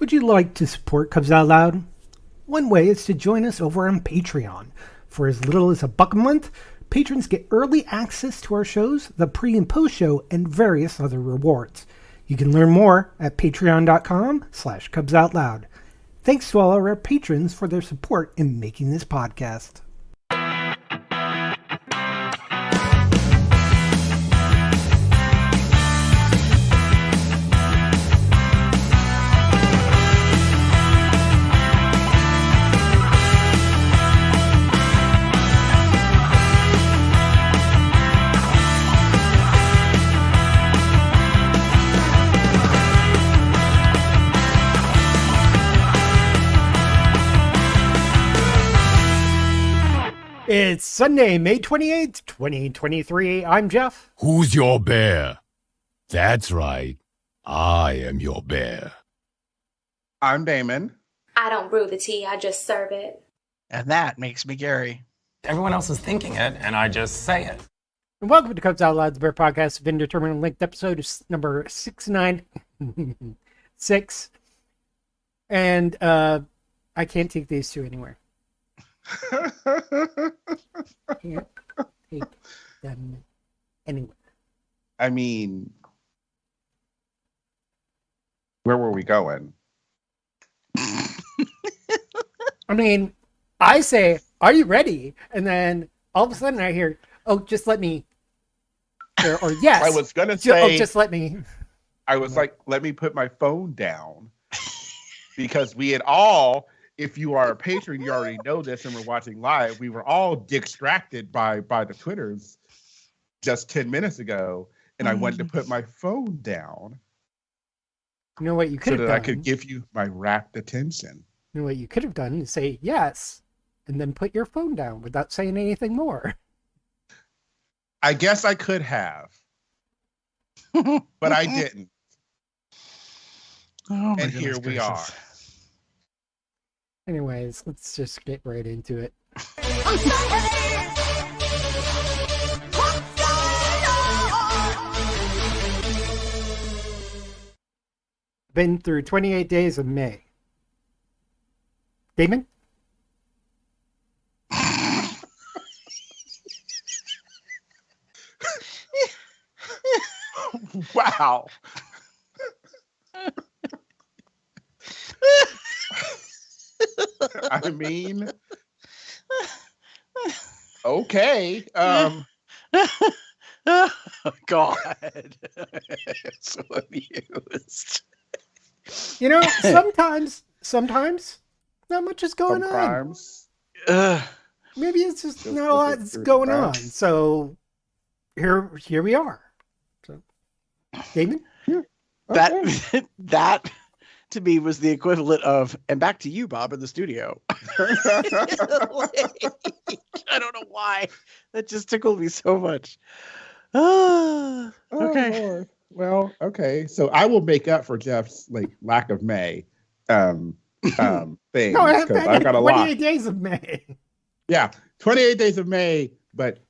Would you like to support Cubs Out Loud? One way is to join us over on Patreon. For as little as $1 a month, patrons get early access to our shows, the pre- and post-show, and various other rewards. You can learn more at patreon.com/CubsOutLoud. Thanks to all of our patrons for their support in making this podcast. It's Sunday, May 28th, 2023. I'm Jeff. Who's your bear? That's right. I am your bear. I'm Damon. I don't brew the tea, I just serve it. And that makes me Gary. Everyone else is thinking it, and I just say it. And welcome to Cubs Out Loud's Bear Podcast, been determined linked episode is number 696. And I can't take these two anywhere. Can't take them anywhere. I mean, where were we going? I mean, I say, are you ready? And then all of a sudden I hear, oh, just let me. Or yes. I was going to say, oh, just let me. I was like, let me put my phone down. Because we had all, if you are a patron, you already know this and we're watching live, we were all distracted by the Twitters just 10 minutes ago. And I wanted to put my phone down. You know what you could so have that done? I could give you my rapt attention. You know what you could have done is say yes, and then put your phone down without saying anything more. I guess I could have. But I didn't. Oh, and here we are. Anyways, let's just get right into it. Been through 28 days of May. Damon? Wow. I mean, okay. Oh, God. So amused. You know, sometimes not much is going on. Maybe it's just not a lot that's going on. So here we are. So, Damon? Yeah. Okay. That to me was the equivalent of, and back to you, Bob, in the studio. I don't know why. That just tickled me so much. Okay. Lord. Well, okay. So I will make up for Jeff's lack of May thing. No, I've got a 28 lot. days of May. Yeah, 28 days of May, but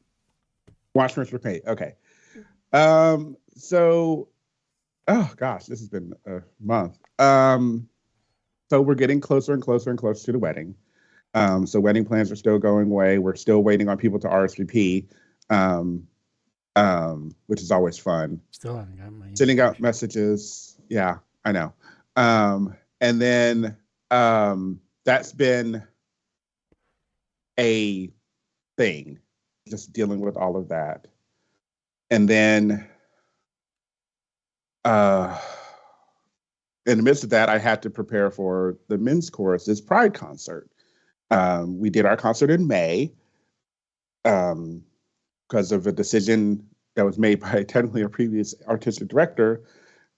watch for May. Okay. So, oh gosh, this has been a month. So we're getting closer and closer and closer to the wedding. So wedding plans are still going away. We're still waiting on people to RSVP, which is always fun. Still haven't got my Sending out messages. Yeah, I know. And then that's been a thing, just dealing with all of that. And then in the midst of that, I had to prepare for the men's chorus's Pride concert. We did our concert in May because of a decision that was made by technically a previous artistic director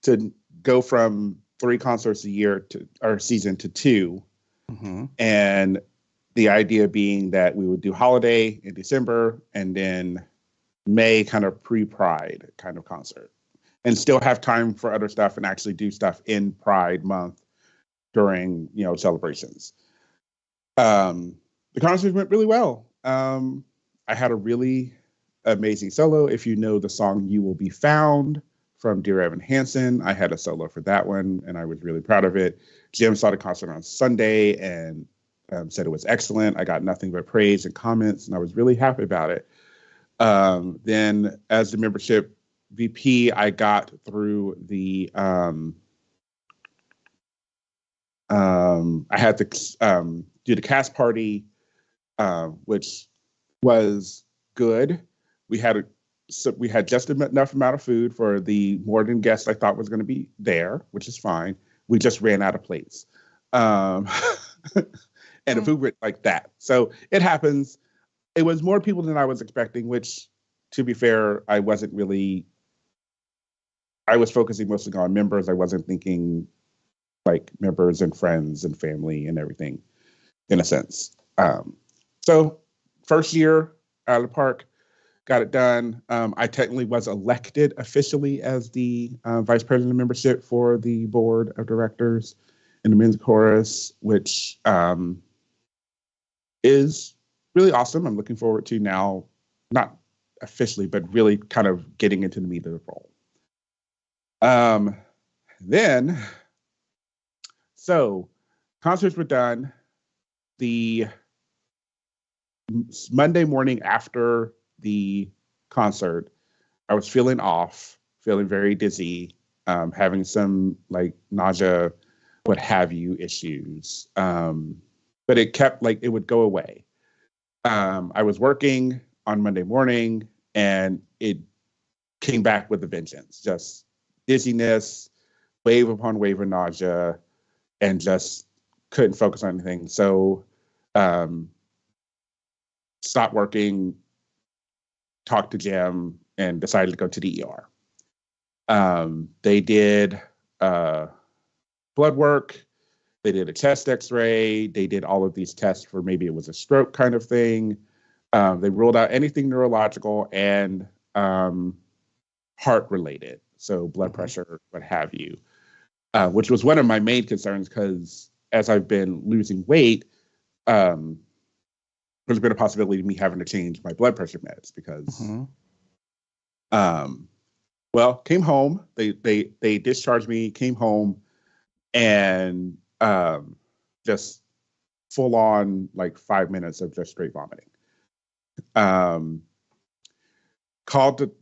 to go from 3 concerts a year to our season to 2. Mm-hmm. And the idea being that we would do holiday in December and then May kind of pre-Pride kind of concert, and still have time for other stuff and actually do stuff in Pride month during, celebrations. The concert went really well. I had a really amazing solo. If you know the song "You Will Be Found" from Dear Evan Hansen. I had a solo for that one, and I was really proud of it. Jim saw the concert on Sunday and said it was excellent. I got nothing but praise and comments, and I was really happy about it. Then, as the membership VP, I got through the I had to do the cast party, which was good. We had just enough amount of food for the more than guests I thought was going to be there, which is fine. We just ran out of plates, and the food went like that. So it happens. It was more people than I was expecting, which, to be fair, I wasn't really. I was focusing mostly on members. I wasn't thinking like members and friends and family and everything, in a sense. So first year out of the park, got it done. I technically was elected officially as the vice president of membership for the board of directors in the men's chorus, which is really awesome. I'm looking forward to now, not officially, but really kind of getting into the meat of the role. So concerts were done. The Monday morning after the concert, I was feeling off, feeling very dizzy, having some like nausea, what have you issues. But it kept it would go away. I was working on Monday morning and it came back with a vengeance, just dizziness, wave upon wave of nausea, and just couldn't focus on anything. So stopped working, talked to Jim, and decided to go to the ER. They did blood work. They did a chest x-ray. They did all of these tests for maybe it was a stroke kind of thing. They ruled out anything neurological and heart related. So blood pressure, what have you. Which was one of my main concerns because as I've been losing weight, there's been a possibility of me having to change my blood pressure meds because, came home. They discharged me, came home, and just full on 5 minutes of just straight vomiting.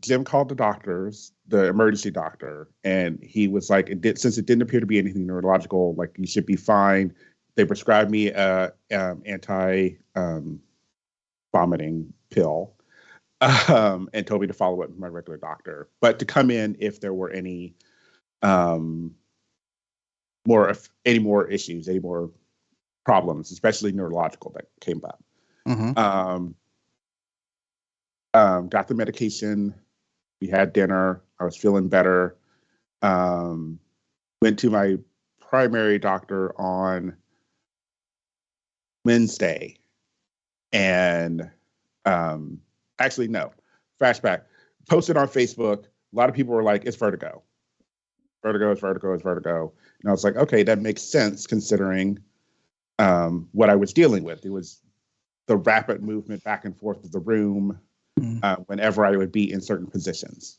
Jim called the doctors, the emergency doctor, and he was like, since it didn't appear to be anything neurological, you should be fine. They prescribed me a anti vomiting pill, and told me to follow up with my regular doctor, but to come in if there were any more issues, any more problems, especially neurological that came up. Got the medication. We had dinner. I was feeling better. Went to my primary doctor on Wednesday. And actually, no. Flashback. Posted on Facebook. A lot of people were like, it's vertigo. Vertigo. And I was like, okay, that makes sense considering what I was dealing with. It was the rapid movement back and forth of the room. Whenever I would be in certain positions.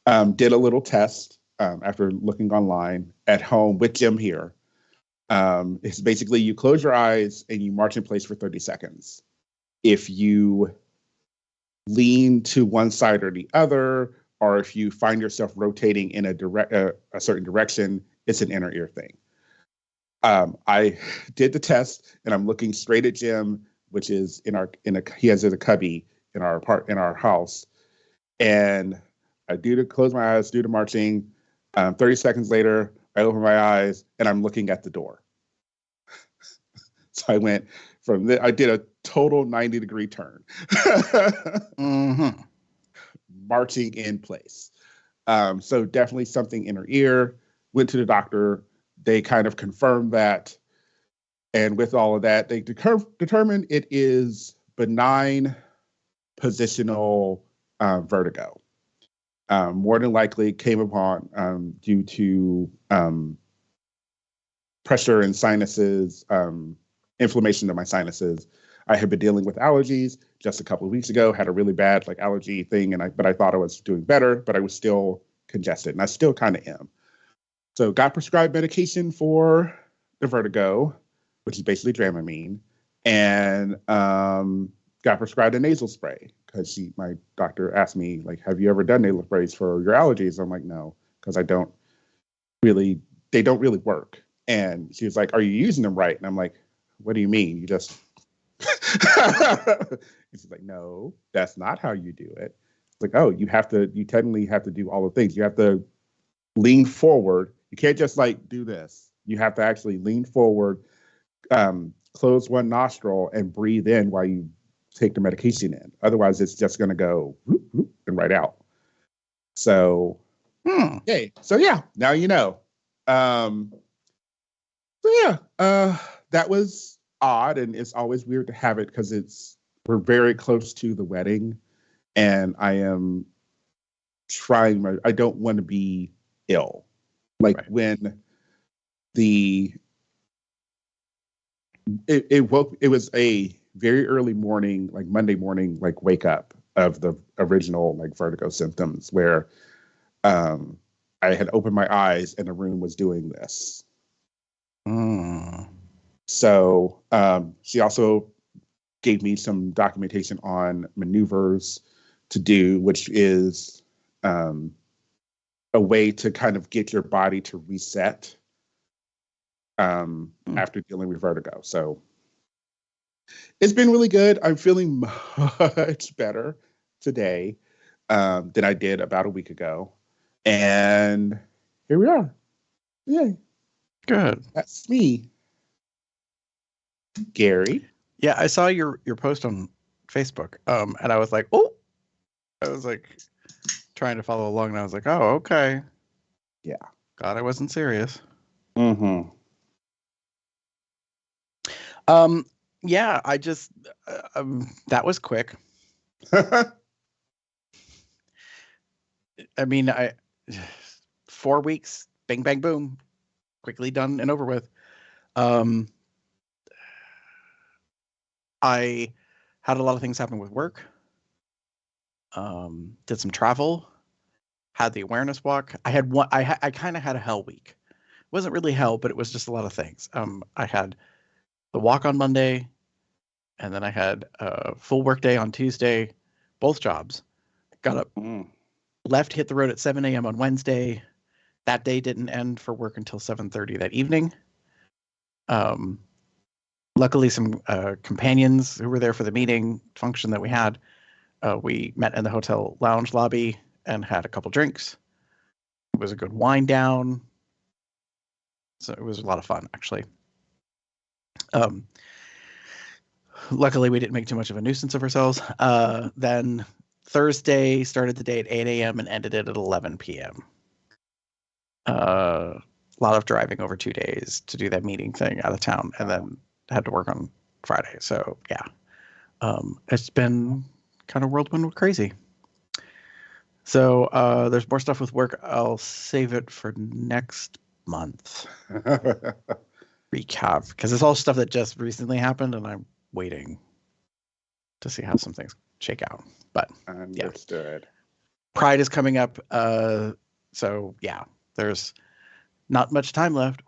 Did a little test after looking online at home with Jim here. It's basically you close your eyes and you march in place for 30 seconds. If you lean to one side or the other, or if you find yourself rotating in a certain direction, it's an inner ear thing. I did the test and I'm looking straight at Jim, which is he has a cubby in our house, and I close my eyes, do the marching. 30 seconds later, I open my eyes and I'm looking at the door. So I went I did a total 90-degree turn, marching in place. So definitely something in her ear. Went to the doctor. They kind of confirmed that, and with all of that, they determined it is benign positional vertigo. More than likely came upon due to pressure in sinuses, inflammation of my sinuses. I had been dealing with allergies just a couple of weeks ago, had a really bad allergy thing, but I thought I was doing better, but I was still congested, and I still kind of am. So got prescribed medication for the vertigo, which is basically Dramamine, and got prescribed a nasal spray because my doctor asked me, like, have you ever done nasal sprays for your allergies? I'm like, no, because they don't really work. And she was like, are you using them right? And I'm like, what do you mean? You just she's like, no, that's not how you do it. It's like, oh, you technically have to do all the things. You have to lean forward. You can't just like do this. You have to actually lean forward, close one nostril, and breathe in while you take the medication in. Otherwise, it's just going to go whoop, whoop, and right out. So, okay. So yeah, now you know. That was odd, and it's always weird to have it because we're very close to the wedding, and I am trying. I don't want to be ill, like right. When it was a very early morning, like Monday morning, like wake up of the original like vertigo symptoms, where I had opened my eyes and the room was doing this. So she also gave me some documentation on maneuvers to do, which is a way to kind of get your body to reset after dealing with vertigo. So it's been really good. I'm feeling much better today than I did about a week ago. And here we are. Yay. Good. That's me. Gary. Yeah, I saw your post on Facebook. And I was like, oh, I was like trying to follow along, and I was like, oh, okay. Yeah. God, I wasn't serious. Mm-hmm. Yeah, I just that was quick. I mean, 4 weeks, bang, bang, boom, quickly done and over with. I had a lot of things happen with work. Did some travel. Had the awareness walk. I had one. I kind of had a hell week. It wasn't really hell, but it was just a lot of things. I had the walk on Monday, and then I had a full work day on Tuesday, both jobs. Got up, left, hit the road at 7 a.m. on Wednesday. That day didn't end for work until 7:30 that evening. Luckily, some companions who were there for the meeting function that we had, we met in the hotel lounge lobby and had a couple drinks. It was a good wind down. So it was a lot of fun, actually. Luckily, we didn't make too much of a nuisance of ourselves. Then Thursday started the day at 8 a.m. and ended it at 11 p.m. A lot of driving over 2 days to do that meeting thing out of town, and then had to work on Friday. So yeah, it's been kind of whirlwind crazy. So there's more stuff with work. I'll save it for next month. Recap, because it's all stuff that just recently happened, and I'm waiting to see how some things shake out. But understood. Yeah. Pride is coming up. So yeah, there's not much time left.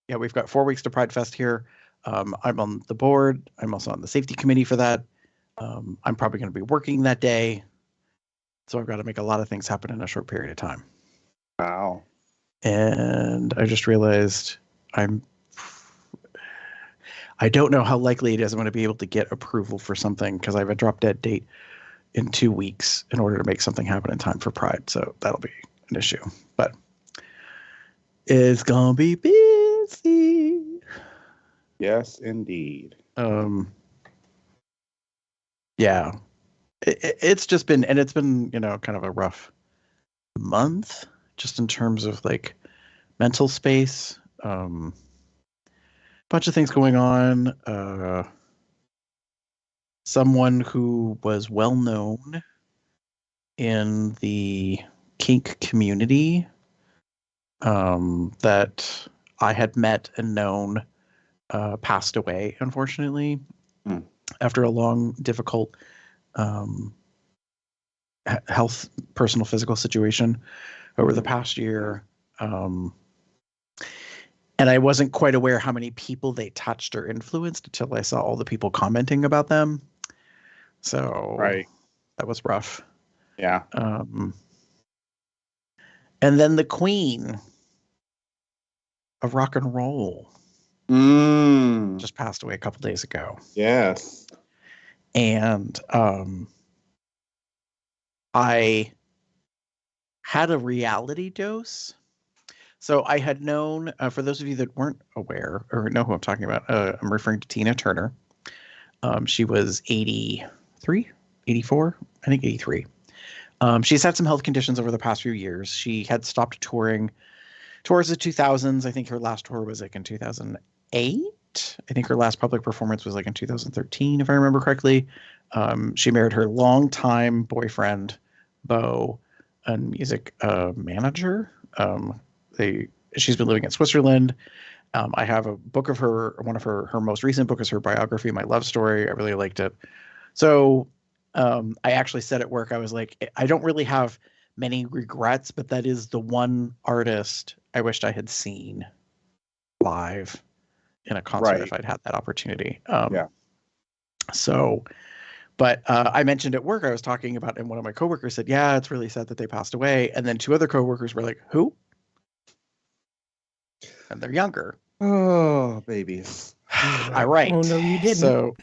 Yeah, we've got 4 weeks to Pride Fest here. I'm on the board. I'm also on the safety committee for that. I'm probably going to be working that day. So I've got to make a lot of things happen in a short period of time. Wow. And I just realized I don't know how likely it is I'm going to be able to get approval for something, because I have a drop dead date in 2 weeks in order to make something happen in time for Pride. So that'll be an issue. But it's going to be busy. Yes, indeed. Yeah. It's just been, and it's been, kind of a rough month, just in terms of like mental space. Bunch of things going on. Someone who was well known in the kink community, that I had met and known, passed away, unfortunately, after a long, difficult health, personal, physical situation. over the past year. And I wasn't quite aware how many people they touched or influenced until I saw all the people commenting about them. So that was rough. Yeah. And then the queen of rock and roll just passed away a couple days ago. Yes. And I had a reality dose. So I had known, for those of you that weren't aware or know who I'm talking about, I'm referring to Tina Turner. She was 83, 84, I think 83. She's had some health conditions over the past few years. She had stopped touring towards the 2000s. I think her last tour was like in 2008. I think her last public performance was like in 2013, if I remember correctly. She married her longtime boyfriend, Bo, a music manager. She's been living in Switzerland. I have a book of her. One of her most recent book is her biography, My Love Story. I really liked it. So I actually said at work, I was like, I don't really have many regrets, but that is the one artist I wished I had seen live in a concert if I'd had that opportunity. So, but I mentioned at work, I was talking about, and one of my coworkers said, yeah, it's really sad that they passed away. And then two other coworkers were like, who? And they're younger. Oh, babies. All right. Oh, no, you didn't. So,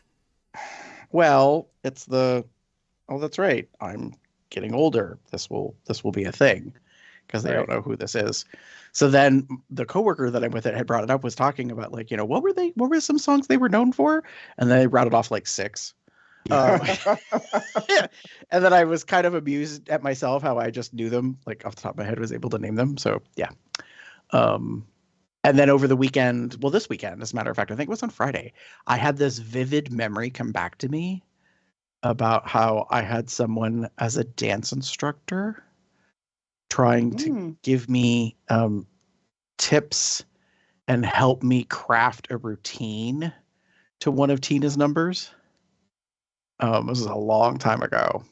well, it's oh, that's right. I'm getting older. This will be a thing because they don't know who this is. So then the coworker that I'm with that had brought it up was talking about like, what were some songs they were known for? And they rattled off like 6. And then I was kind of amused at myself how I just knew them, like off the top of my head, was able to name them. So yeah. And then over the weekend, this weekend, as a matter of fact, I think it was on Friday, I had this vivid memory come back to me about how I had someone as a dance instructor trying to give me tips and help me craft a routine to one of Tina's numbers. This was a long time ago.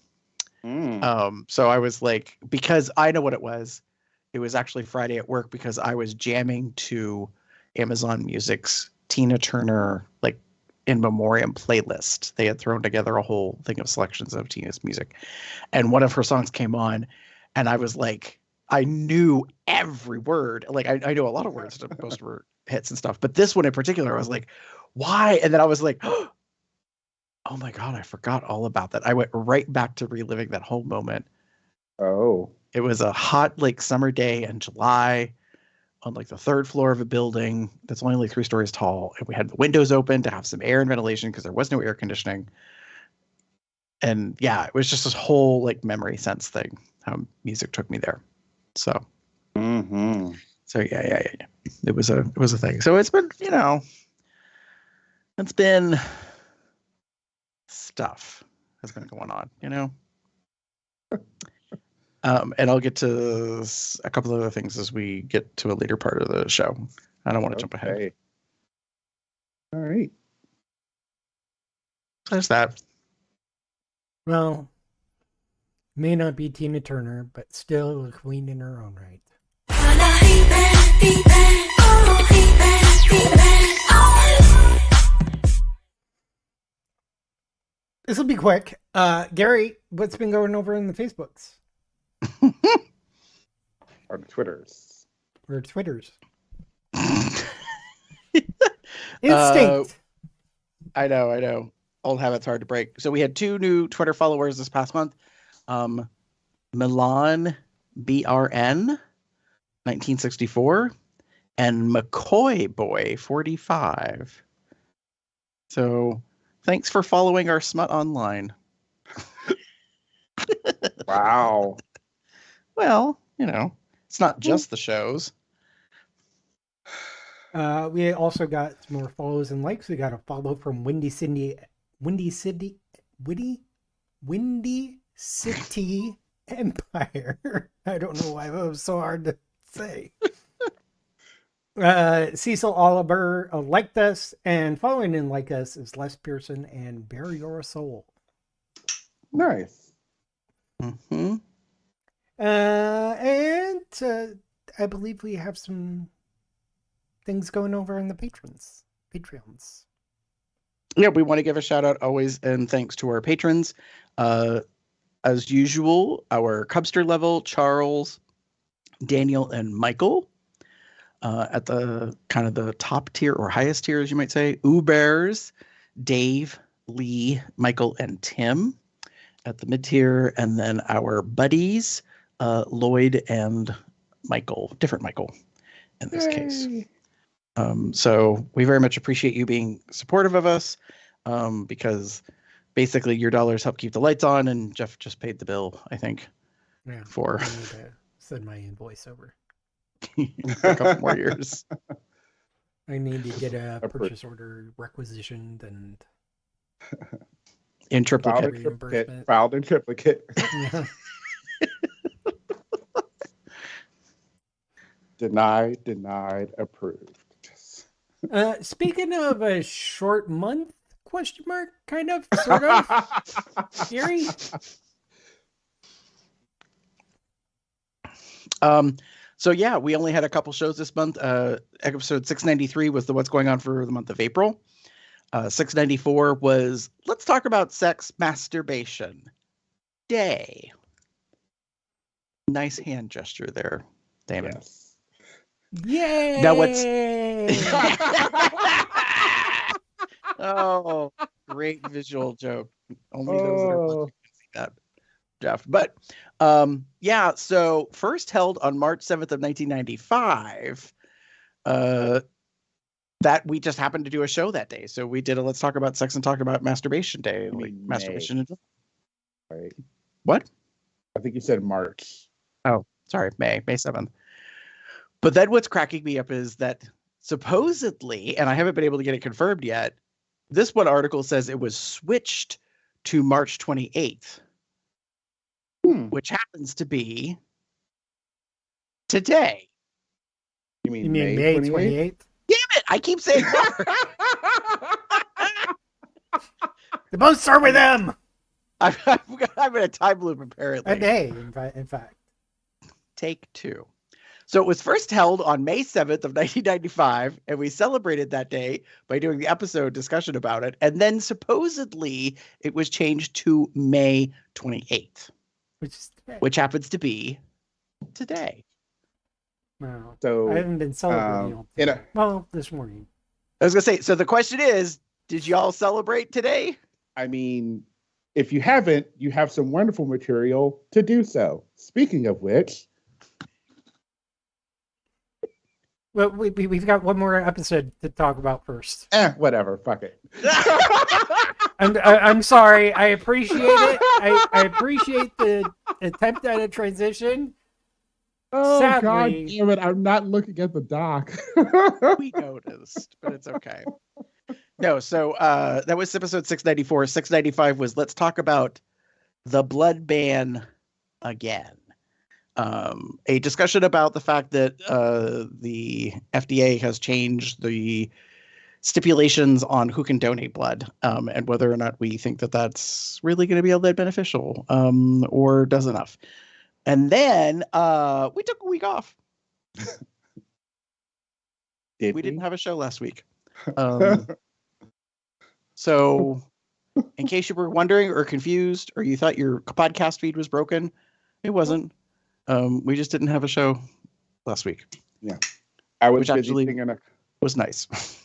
So I was like, because I know what it was. It was actually Friday at work because I was jamming to Amazon Music's Tina Turner, like, in memoriam playlist. They had thrown together a whole thing of selections of Tina's music. And one of her songs came on, and I was like, I knew every word. Like, I know a lot of words to most of her hits and stuff. But this one in particular, I was like, why? And then I was like, oh my God, I forgot all about that. I went right back to reliving that whole moment. Oh. It was a hot, like, summer day in July on, like, the 3rd floor of a building that's only like 3 stories tall. And we had the windows open to have some air and ventilation because there was no air conditioning. And yeah, it was just this whole, like, memory sense thing, how music took me there. So, so yeah. It was a thing. So it's been, it's been stuff has been going on, and I'll get to a couple of other things as we get to a later part of the show. I don't want to jump ahead. All right. So there's that. Well, may not be Tina Turner, but still a queen in her own right. This will be quick. Gary, what's been going over in the Facebooks? Or the Twitters. Or Twitters. Instinct. I know. Old habits hard to break. So we had 2 new Twitter followers this past month. Milan BRN 1964 and McCoy Boy 45. So thanks for following our smut online. Wow. Well, it's not just the shows. We also got some more follows and likes. We got a follow from Windy City Empire. I don't know why that was so hard to say. Cecil Oliver liked us, and following in like us is Les Pearson and Bear Your Soul. Nice. And I believe we have some things going over in the Patreons. Yeah, we want to give a shout out always and thanks to our patrons. As usual, our Cubster level, Charles, Daniel, and Michael. At the kind of the top tier or highest tier, as you might say, Ubers, Dave, Lee, Michael, and Tim at the mid tier, and then our buddies, Lloyd and Michael, different Michael in this case. So we very much appreciate you being supportive of us, because basically your dollars help keep the lights on, and Jeff just paid the bill, I think. Yeah, for I need to send my invoice over. for a couple more years. I need to get a purchase order requisitioned and in triplicate. Filed in triplicate. Yeah. Denied, approved. Speaking of a short month, question mark, kind of, sort of, Gary? So yeah, we only had a couple shows this month. Episode 693 was the What's Going On for the month of April. 694 was Let's Talk About Sex Masturbation Day. Nice hand gesture there, Damon. Yes. Yay! Now what's Oh, great visual joke. Only those that are watching can see that, Jeff. But yeah, so first held on March 7th of 1995. That we just happened to do a show that day. So we did a Let's Talk About Sex and Talk About Masturbation Day. Like masturbation. Right. What? I think you said March. Oh, sorry, May 7th. But then what's cracking me up is that supposedly, and I haven't been able to get it confirmed yet, this one article says it was switched to March 28th, which happens to be today. You mean May 28th? Damn it! I keep saying March. They both start with M. I'm in a time loop, apparently. A day, in fact. Take two. So it was first held on May 7th of 1995, and we celebrated that day by doing the episode discussion about it. And then supposedly it was changed to May 28th, which happens to be today. Wow. So I haven't been celebrating this morning. I was going to say, so the question is, did y'all celebrate today? I mean, if you haven't, you have some wonderful material to do so. Speaking of which... Well, we've got one more episode to talk about first. Whatever. Fuck it. I'm sorry. I appreciate it. I appreciate the attempt at a transition. Oh, Sadly, God damn it. I'm not looking at the doc. We noticed, but it's okay. No, so that was episode 694. 695 was Let's Talk About the Blood Ban Again. A discussion about the fact that the FDA has changed the stipulations on who can donate blood, and whether or not we think that that's really going to be all that beneficial, or does enough. And then we took a week off. We didn't have a show last week. So in case you were wondering or confused, or you thought your podcast feed was broken, it wasn't. We just didn't have a show last week. Yeah. I was busy actually singing was nice.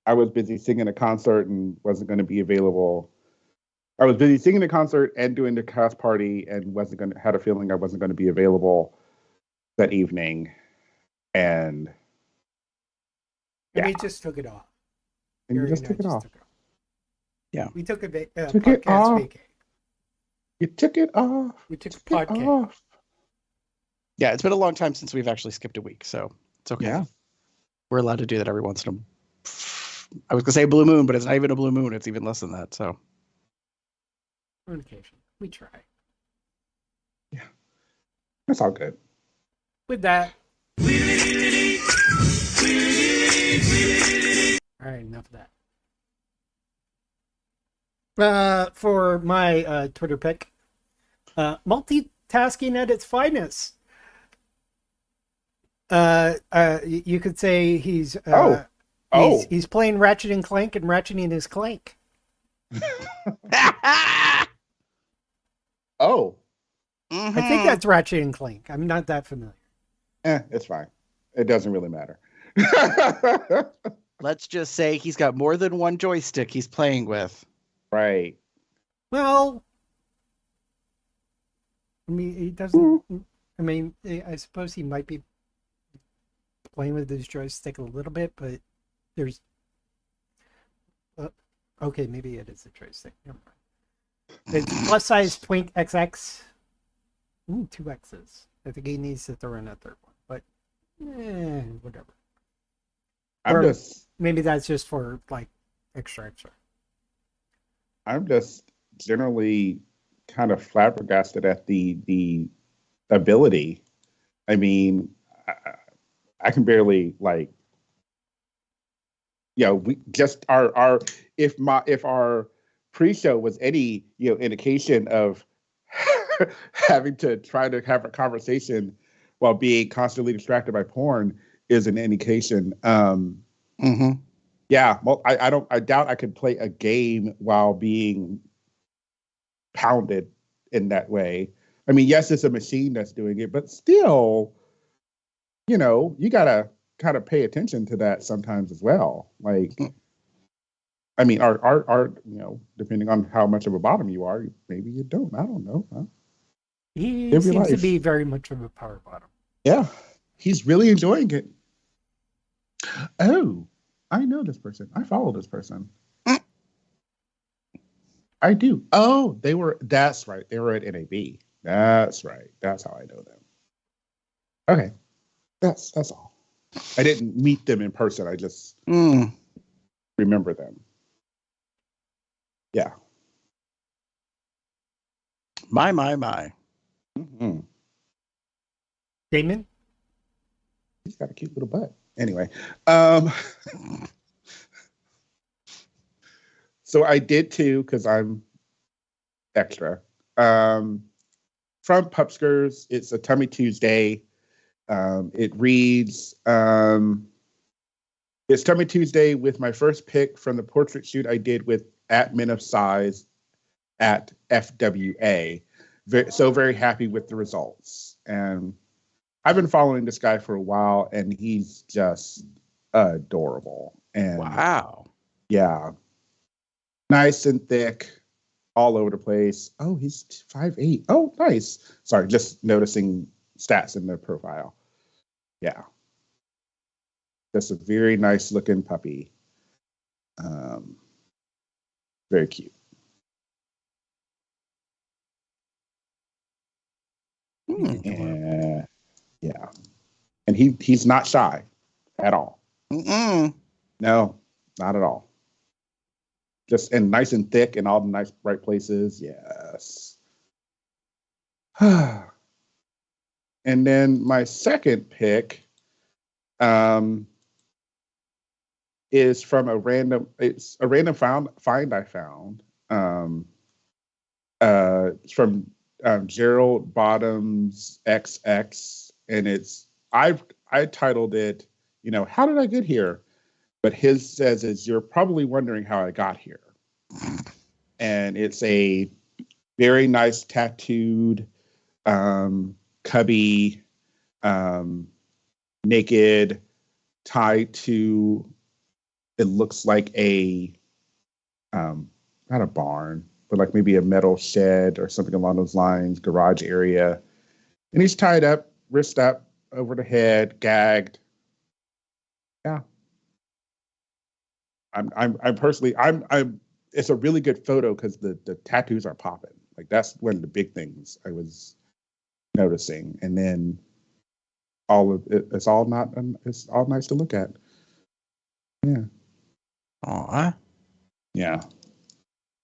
I was busy singing a concert and wasn't going to be available. I was busy singing the concert and doing the cast party and had a feeling I wasn't going to be available that evening. And we just took it off. And you just took it off. Yeah. We took a took it off. podcast vacay. You took it off. We took a podcast. Yeah, it's been a long time since we've actually skipped a week, so it's okay. Yeah. We're allowed to do that every once in I was going to say blue moon, but it's not even a blue moon. It's even less than that, so. On occasion. We try. Yeah. That's all good. With that. All right, enough of that. For my Twitter pick, multitasking at its finest. You could say he's Oh. he's playing Ratchet and Clank and ratcheting his clank. Oh. I think that's Ratchet and Clank. I'm not that familiar. It's fine. It doesn't really matter. Let's just say he's got more than one joystick he's playing with. Right. Well, I mean, he doesn't. I mean, I suppose he might be playing with his joystick a little bit, but there's. Okay, maybe it is a joystick. Never mind. It's plus size Twink XX. Ooh, 2 X's. I think he needs to throw in a third one, but whatever. Or maybe that's just for like extra. I'm just generally kind of flabbergasted at the ability. I mean, I can barely we just our if our pre-show was any indication of having to try to have a conversation while being constantly distracted by porn is an indication. Yeah, well, I doubt I could play a game while being pounded in that way. I mean, yes, it's a machine that's doing it, but still, you gotta kind of pay attention to that sometimes as well. Like, I mean, our depending on how much of a bottom you are, maybe you don't. I don't know. Huh? He seems to be very much of a power bottom. Yeah, he's really enjoying it. Oh, I know this person. I follow this person. I do. Oh, that's right. They were at NAB. That's right. That's how I know them. Okay. That's all. I didn't meet them in person. I just remember them. Yeah. My. Mm-hmm. Damon? He's got a cute little butt. Anyway. So I did too, because I'm extra. From Pupskers, it's a Tummy Tuesday. It reads, it's Tummy Tuesday with my first pick from the portrait shoot I did with @Men of Size at FWA. So very happy with the results. And I've been following this guy for a while, and he's just adorable. And wow. Yeah. Nice and thick, all over the place. Oh, he's 5'8". Oh, nice. Sorry, just noticing stats in the profile. Yeah. That's a very nice looking puppy. Very cute. Yeah. And he's not shy at all. No, not at all. Just and nice and thick in all the nice bright places. Yes. And then my second pick is from a random find I found. It's from Gerald Bottoms XX, and I titled it, how did I get here? But his says is, you're probably wondering how I got here. And it's a very nice tattooed cubby, naked, tied to, it looks like a, not a barn, but like maybe a metal shed or something along those lines, garage area. And he's tied up, wrist up, over the head, gagged. Yeah. I'm personally, it's a really good photo because the tattoos are popping. Like that's one of the big things I was noticing. And then all of it, it's all nice to look at. Yeah. Aw. Yeah.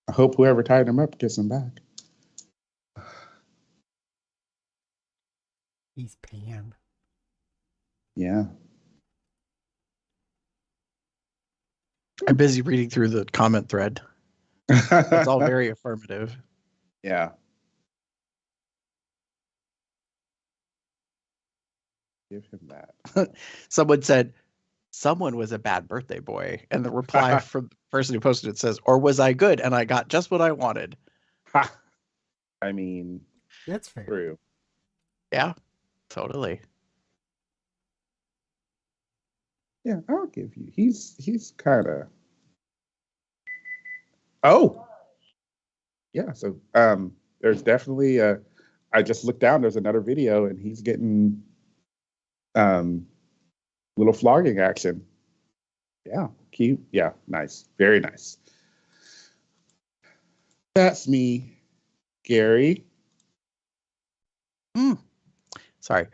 I hope whoever tied him up gets him back. He's Pam. Yeah. I'm busy reading through the comment thread. It's all very affirmative. Yeah. Give him that. Someone said, someone was a bad birthday boy. And the reply from the person who posted it says, or was I good and I got just what I wanted? I mean, that's fair. True. Yeah, totally. Yeah, I'll give you. He's kind of. Oh, yeah. So there's definitely I just looked down. There's another video, and he's getting little flogging action. Yeah, cute. Yeah, nice. Very nice. That's me, Gary. Sorry.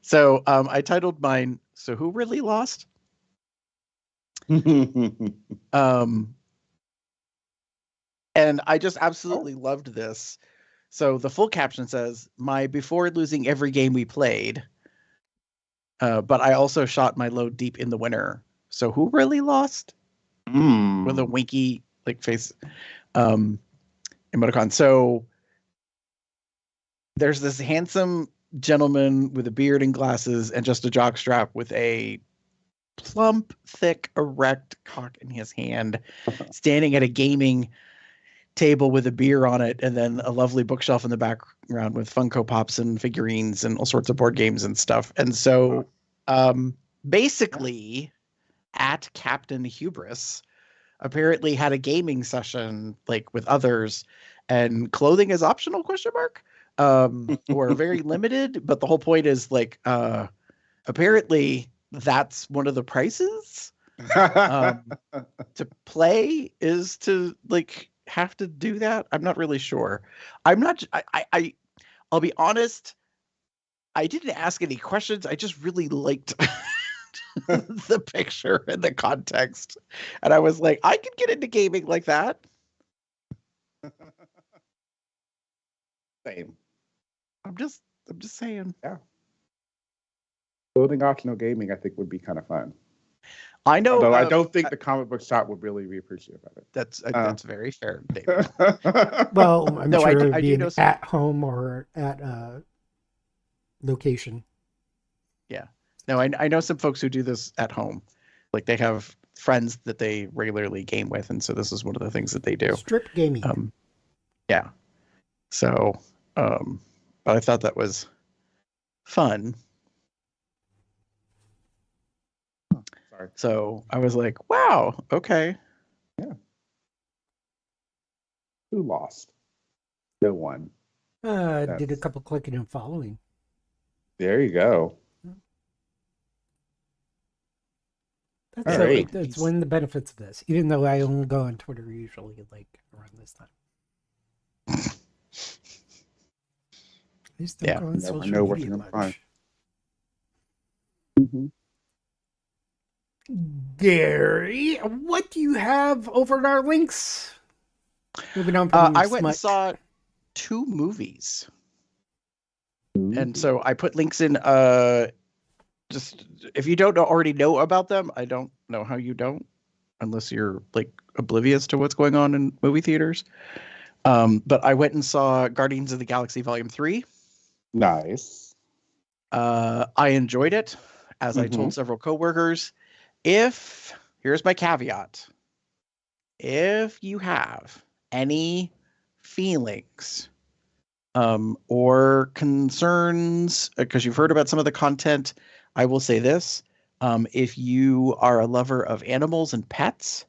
So I titled mine, So Who Really Lost? And I just absolutely loved this. So the full caption says, my before losing every game we played, but I also shot my load deep in the winter. So who really lost? With a winky like face emoticon. So there's this handsome gentleman with a beard and glasses and just a jockstrap with a plump, thick, erect cock in his hand, standing at a gaming table with a beer on it, and then a lovely bookshelf in the background with Funko Pops and figurines and all sorts of board games and stuff. And so basically at Captain Hubris apparently had a gaming session like with others, and clothing is optional, question mark, or very limited. But the whole point is like apparently that's one of the prices to play is to like have to do that. I'm not really sure. I'm not. I'll be honest. I didn't ask any questions. I just really liked the picture and the context, and I was like, I could get into gaming like that. Same. I'm just saying. Yeah. Building optional gaming, I think, would be kind of fun. I know. Although I don't think the comic book shop would really be appreciative of it. That's very fair, David. Well, I'm sure it would be know at home or at location. Yeah. No, I know some folks who do this at home. Like they have friends that they regularly game with, and so this is one of the things that they do. Strip gaming. Yeah. So, but I thought that was fun. Sorry. So I was like, wow, okay. Yeah. Who lost? No one. Did a couple clicking and following. There you go. That's All right. That's one of the benefits of this. Even though I only go on Twitter usually like around this time. I just don't go on never social know what media you're gonna find. much. Gary, what do you have over at our links? Moving on from I went and saw 2 movies. And so I put links in. Just if you don't already know about them, I don't know how you don't, unless you're like oblivious to what's going on in movie theaters. But I went and saw Guardians of the Galaxy Volume 3. Nice. I enjoyed it, as I told several coworkers. Here's my caveat: if you have any feelings or concerns, because you've heard about some of the content, I will say this. If you are a lover of animals and pets,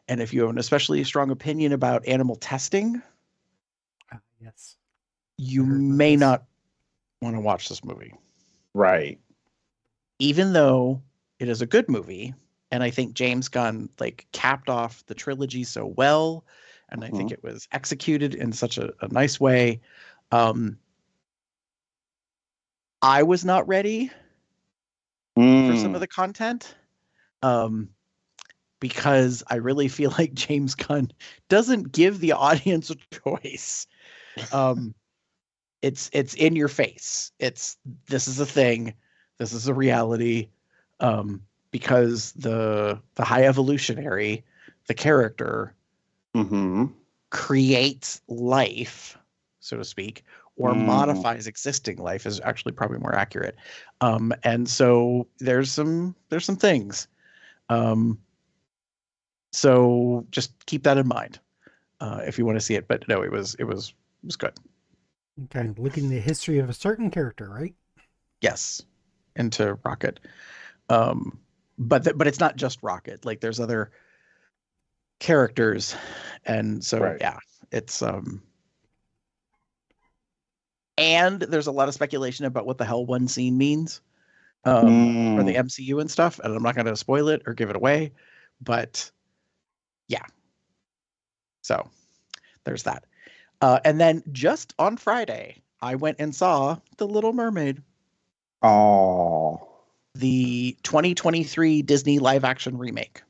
and if you have an especially strong opinion about animal testing, yes, you may not want to watch this movie. Right. Even though it is a good movie, and I think James Gunn like capped off the trilogy so well, and I think it was executed in such a nice way. I was not ready for some of the content because I really feel like James Gunn doesn't give the audience a choice. It's in your face. This is a thing. This is a reality. Because the High Evolutionary, the character, creates life so to speak, or modifies existing life is actually probably more accurate. And so there's some things. So just keep that in mind if you want to see it. But no, it was good. Okay, looking at the history of a certain character, right? Yes, into Rocket. But it's not just Rocket. Like there's other characters, and so yeah, it's and there's a lot of speculation about what the hell one scene means for the MCU and stuff, and I'm not going to spoil it or give it away, but yeah. So there's that. And then just on Friday, I went and saw The Little Mermaid. Oh. The 2023 Disney live action remake.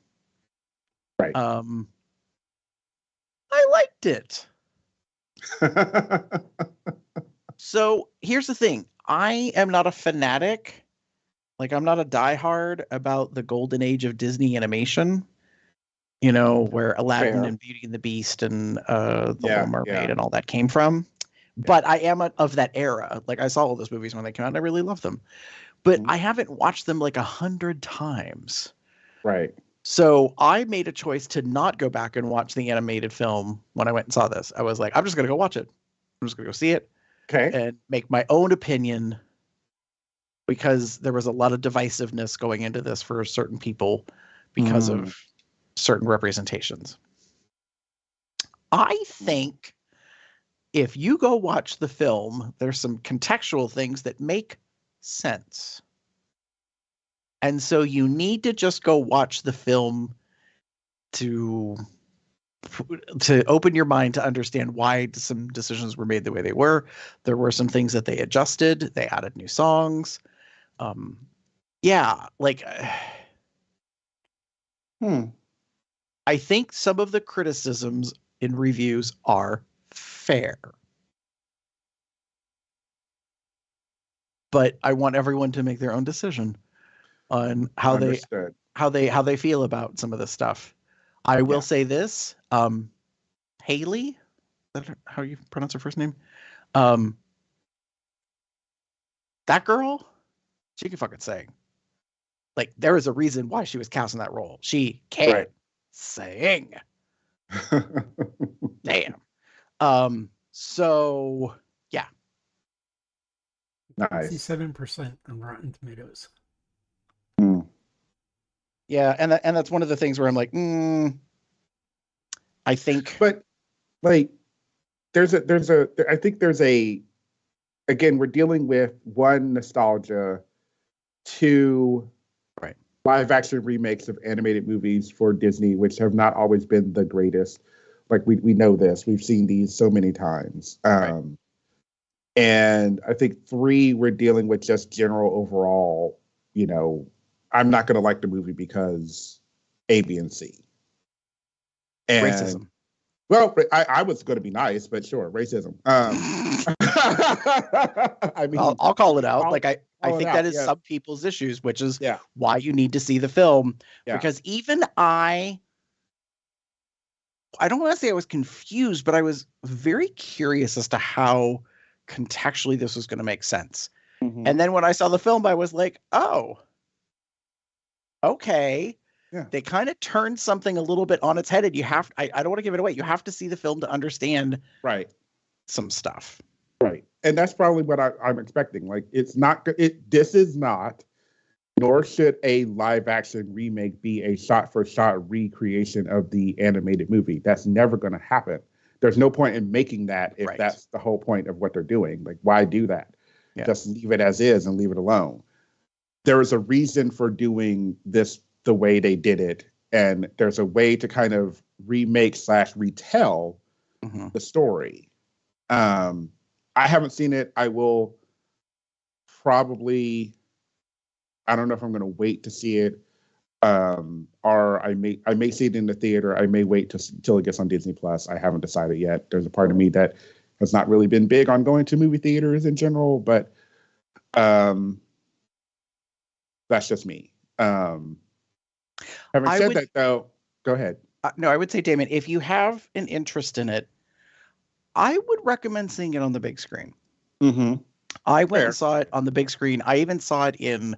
Right. I liked it. So here's the thing. I am not a fanatic. Like, I'm not a diehard about the golden age of Disney animation. You know, where Aladdin and Beauty and the Beast and the Little Mermaid and all that came from. But I am of that era. Like, I saw all those movies when they came out and I really loved them. But I haven't watched them like 100 times. Right. So I made a choice to not go back and watch the animated film when I went and saw this. I was like, I'm just going to go watch it. I'm just going to go see it. Okay. And make my own opinion, because there was a lot of divisiveness going into this for certain people because of certain representations. I think if you go watch the film, there's some contextual things that make sense. And so you need to just go watch the film to open your mind to understand why some decisions were made the way they were. There were some things that they adjusted. They added new songs. I think some of the criticisms in reviews are fair. But I want everyone to make their own decision on how they feel about some of this stuff. I will say this, Haley, is that how you pronounce her first name? That girl, she can fucking sing. Like, there is a reason why she was cast in that role. She can sing. Damn. So yeah. Nice. 67% on Rotten Tomatoes. Yeah, and that's one of the things where I'm like, I think. But like, I think there's again, we're dealing with one, nostalgia, two, live action remakes of animated movies for Disney, which have not always been the greatest. Like, we know this, we've seen these so many times. And I think three, we're dealing with just general overall, you know, I'm not going to like the movie because A, B, and C. And, racism. Well, I was going to be nice, but sure, racism. I mean, I'll call it out. I think that is some people's issues, which is why you need to see the film. Because even I don't want to say I was confused, but I was very curious as to how contextually this was going to make sense. And then when I saw the film, I was like, oh, okay. Yeah. They kind of turned something a little bit on its head, and you have, I don't want to give it away. You have to see the film to understand some stuff. Right. And that's probably what I'm expecting. Like, this is not, nor should a live action remake be a shot for shot recreation of the animated movie. That's never going to happen. There's no point in making that if that's the whole point of what they're doing. Like, why do that? Yeah. Just leave it as is and leave it alone. There is a reason for doing this the way they did it. And there's a way to kind of remake / retell the story. I haven't seen it. I will probably, I don't know if I'm going to wait to see it. Or I may see it in the theater. I may wait till it gets on Disney Plus. I haven't decided yet. There's a part of me that has not really been big on going to movie theaters in general, but that's just me. Having said that, though, go ahead. No, I would say, Damon, if you have an interest in it, I would recommend seeing it on the big screen. Mm-hmm. I went and saw it on the big screen. I even saw it in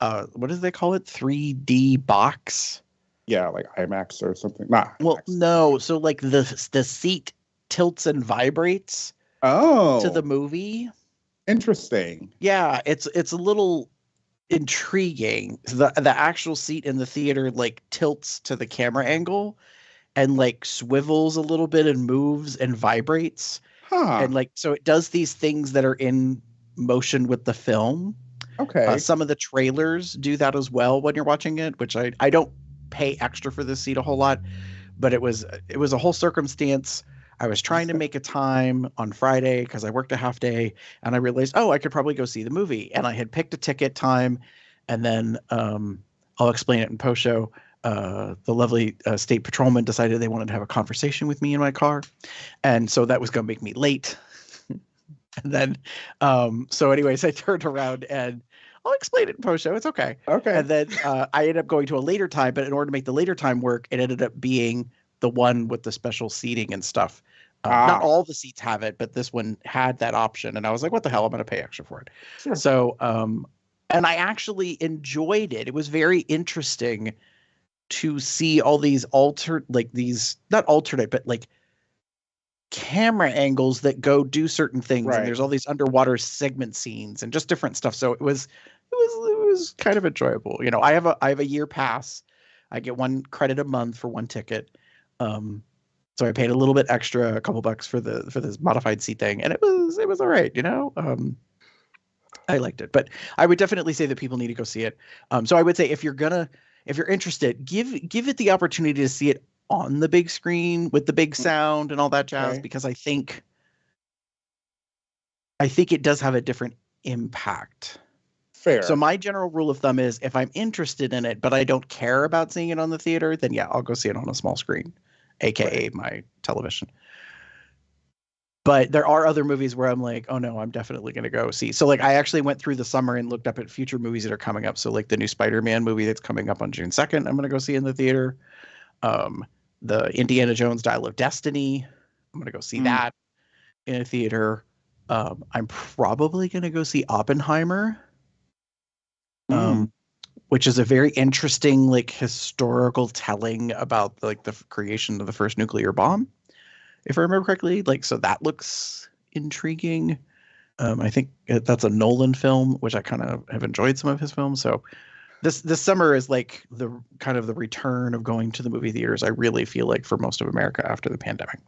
what do they call it? 3D box. Yeah, like IMAX or something. Not well, IMAX. no. So like the seat tilts and vibrates to the movie. Interesting. Yeah, it's a little intriguing. The actual seat in the theater like tilts to the camera angle and like swivels a little bit and moves and vibrates. Huh. And like so it does these things that are in motion with the film. Okay. Some of the trailers do that as well when you're watching it, which I don't pay extra for this seat a whole lot, but it was a whole circumstance. I was trying to make a time on Friday because I worked a half day, and I realized, oh, I could probably go see the movie. And I had picked a ticket time, and then I'll explain it in post show. The lovely state patrolman decided they wanted to have a conversation with me in my car, and so that was going to make me late. And then, so anyways, I turned around and I'll explain it in post show. It's okay. Okay. And then I ended up going to a later time, but in order to make the later time work, it ended up being the one with the special seating and stuff. Not all the seats have it, but this one had that option. And I was like, what the hell? I'm going to pay extra for it. Sure. So, and I actually enjoyed it. It was very interesting to see all these not alternate, but like camera angles that go do certain things. Right. And there's all these underwater segment scenes and just different stuff. So it was kind of enjoyable. You know, I have a year pass. I get 1 credit a month for 1 ticket. So I paid a little bit extra, a couple bucks for this modified seat thing, and it was all right, you know. I liked it, but I would definitely say that people need to go see it. So I would say if you're interested, give it the opportunity to see it on the big screen with the big sound and all that jazz, Okay. because I think it does have a different impact. Fair. So my general rule of thumb is if I'm interested in it, but I don't care about seeing it on the theater, then yeah, I'll go see it on a small screen, aka my television. But there are other movies where I'm like, oh no, I'm definitely going to go see. So like I actually went through the summer and looked up at future movies that are coming up. So like the new Spider-Man movie that's coming up on June 2nd, I'm going to go see in the theater. The Indiana Jones Dial of Destiny, I'm going to go see that in a theater. I'm probably going to go see Oppenheimer. Which is a very interesting, like, historical telling about like the creation of the first nuclear bomb, if I remember correctly. Like, so that looks intriguing. I think that's a Nolan film, which I kind of have enjoyed some of his films. So this summer is like the kind of the return of going to the movie theaters, I really feel like, for most of America after the pandemic.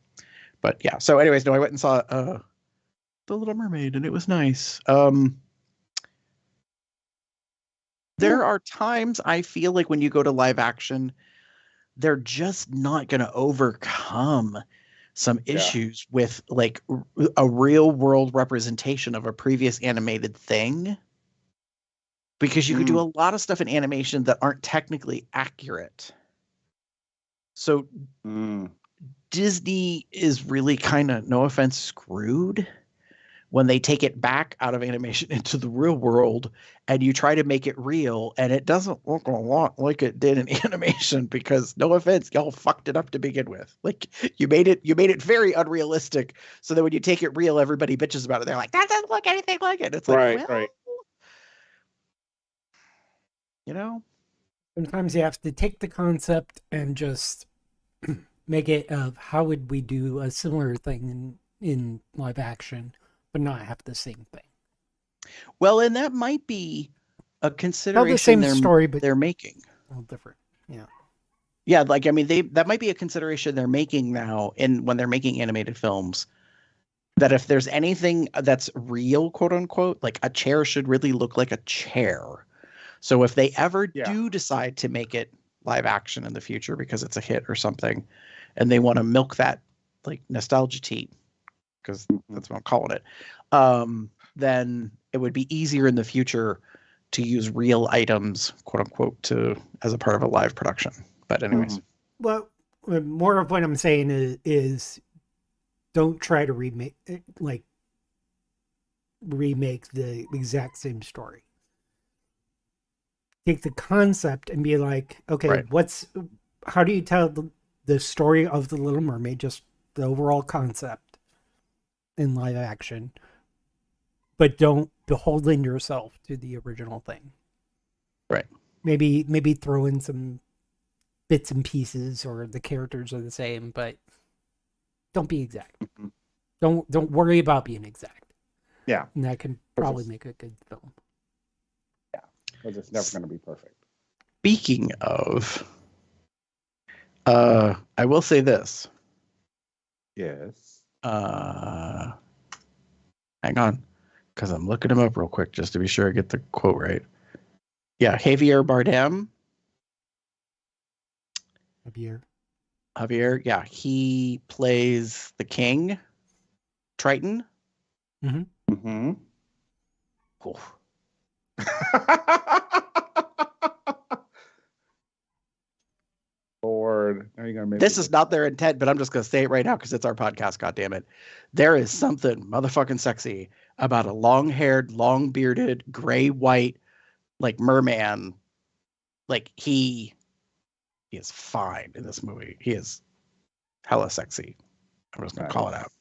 But yeah, so anyways, no, I went and saw The Little Mermaid, and it was nice. There are times I feel like when you go to live action, they're just not going to overcome some issues with like a real world representation of a previous animated thing. Because you could do a lot of stuff in animation that aren't technically accurate. So Disney is really kind of, no offense, screwed when they take it back out of animation into the real world and you try to make it real, and it doesn't look a lot like it did in animation because, no offense, y'all fucked it up to begin with. Like you made it very unrealistic, so that when you take it real, everybody bitches about it. They're like, that doesn't look anything like it. It's like, right. You know? Sometimes you have to take the concept and just make it of how would we do a similar thing in live action, but not have the same thing. Well, and that might be a consideration. Not the same story, but they're making. A little different. Yeah. Yeah, like I mean, that might be a consideration they're making now, when they're making animated films. That if there's anything that's real, quote unquote, like a chair should really look like a chair. So if they ever do decide to make it live action in the future because it's a hit or something, and they want to milk that like nostalgia teat, because that's what I'm calling it, then it would be easier in the future to use real items, quote unquote, as a part of a live production. But anyways. Well, more of what I'm saying is don't try to remake the exact same story. Take the concept and be like, okay, how do you tell the story of The Little Mermaid, just the overall concept, in live action, but don't beholden yourself to the original thing. Right. Maybe throw in some bits and pieces, or the characters are the same, but don't be exact. Mhm. Don't worry about being exact. Yeah. And that can probably make a good film. Yeah, because it's never going to be perfect. Speaking of, I will say this. Yes. Hang on, because I'm looking him up real quick just to be sure I get the quote right. Yeah, Javier Bardem. Javier, yeah, he plays the king, Triton. Mm-hmm. Cool. Lord, now you're gonna make This is not their intent, but I'm just going to say it right now because it's our podcast, goddammit. There is something motherfucking sexy about a long-haired, long-bearded, gray-white, like, merman. Like, he is fine in this movie. He is hella sexy. I'm just going to call it out.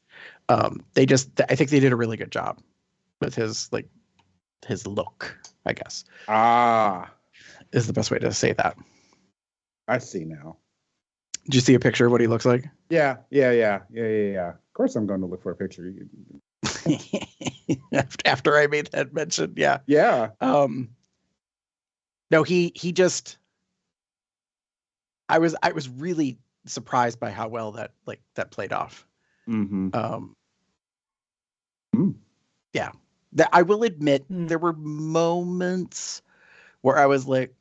I think they did a really good job with his look, I guess. Is the best way to say that. I see now. Did you see a picture of what he looks like? Yeah. Of course, I'm going to look for a picture. After I made that mention, yeah. Yeah. No, he just. I was really surprised by how well that played off. Mm-hmm. Yeah. I will admit there were moments where I was like,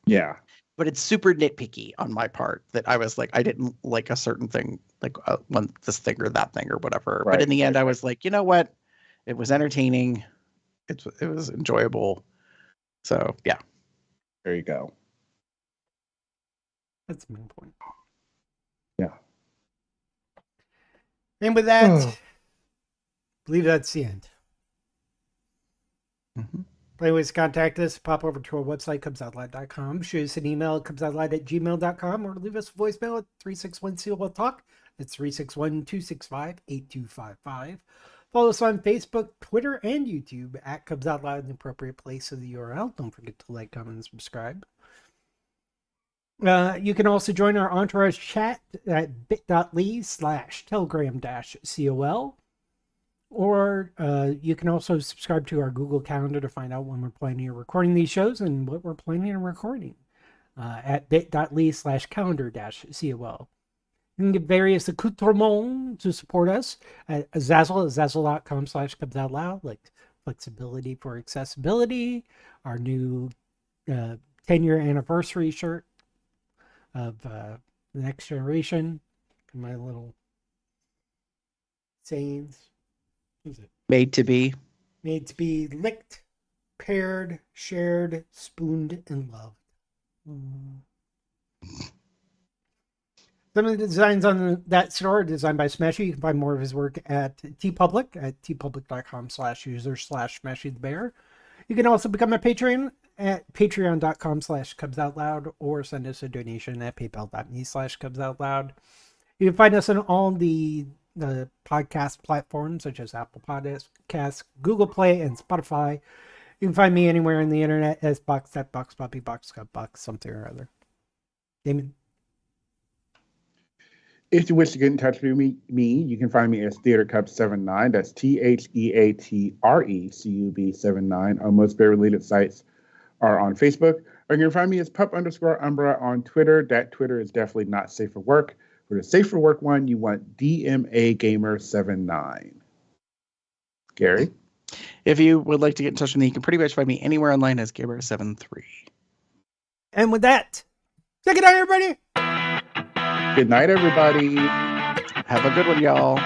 yeah. But it's super nitpicky on my part that I was like, I didn't like a certain thing, like this thing or that thing or whatever. Right, but in the end, I was like, you know what? It was entertaining. It was enjoyable. So yeah. There you go. That's the main point. Yeah. And with that, I believe that's the end. Mm-hmm. Anyways, contact us. Pop over to our website, cubsoutloud.com. Shoot us an email at cubsoutloud@gmail.com, or leave us a voicemail at 361-COL-TALK. That's 361-265-8255. Follow us on Facebook, Twitter, and YouTube at Cubs Out Loud in the appropriate place of the URL. Don't forget to like, comment, and subscribe. You can also join our Entourage chat at bit.ly/telegram-COL. Or you can also subscribe to our Google Calendar to find out when we're planning or recording these shows and what we're planning and recording at bit.ly/calendar-COL. You can get various accoutrements to support us at zazzle.com/cubsoutloud, like flexibility for accessibility, our new 10-year anniversary shirt of the next generation, and my little sayings. What is it? Made to be licked, paired, shared, spooned, and loved. Some of the designs on that store are designed by Smashy. You can find more of his work at TeePublic at tpublic.com/user/SmashyTheBear. You can also become a Patreon at patreon.com/cubsoutloud, or send us a donation at paypal.me/cubsoutloud. You can find us on all the podcast platforms such as Apple Podcasts, Google Play, and Spotify. You can find me anywhere on the internet as Box, Poppy, Box, something or other. Damon? If you wish to get in touch with me, you can find me as TheaterCub79. That's TheatreCub79 on most related sites are on Facebook. Or you can find me as pup_Umbra on Twitter. That Twitter is definitely not safe for work. For the safe for work one, you want DMA Gamer 79. Gary? If you would like to get in touch with me, you can pretty much find me anywhere online as Gamer73. And with that, say good night, everybody. Good night, everybody. Have a good one, y'all.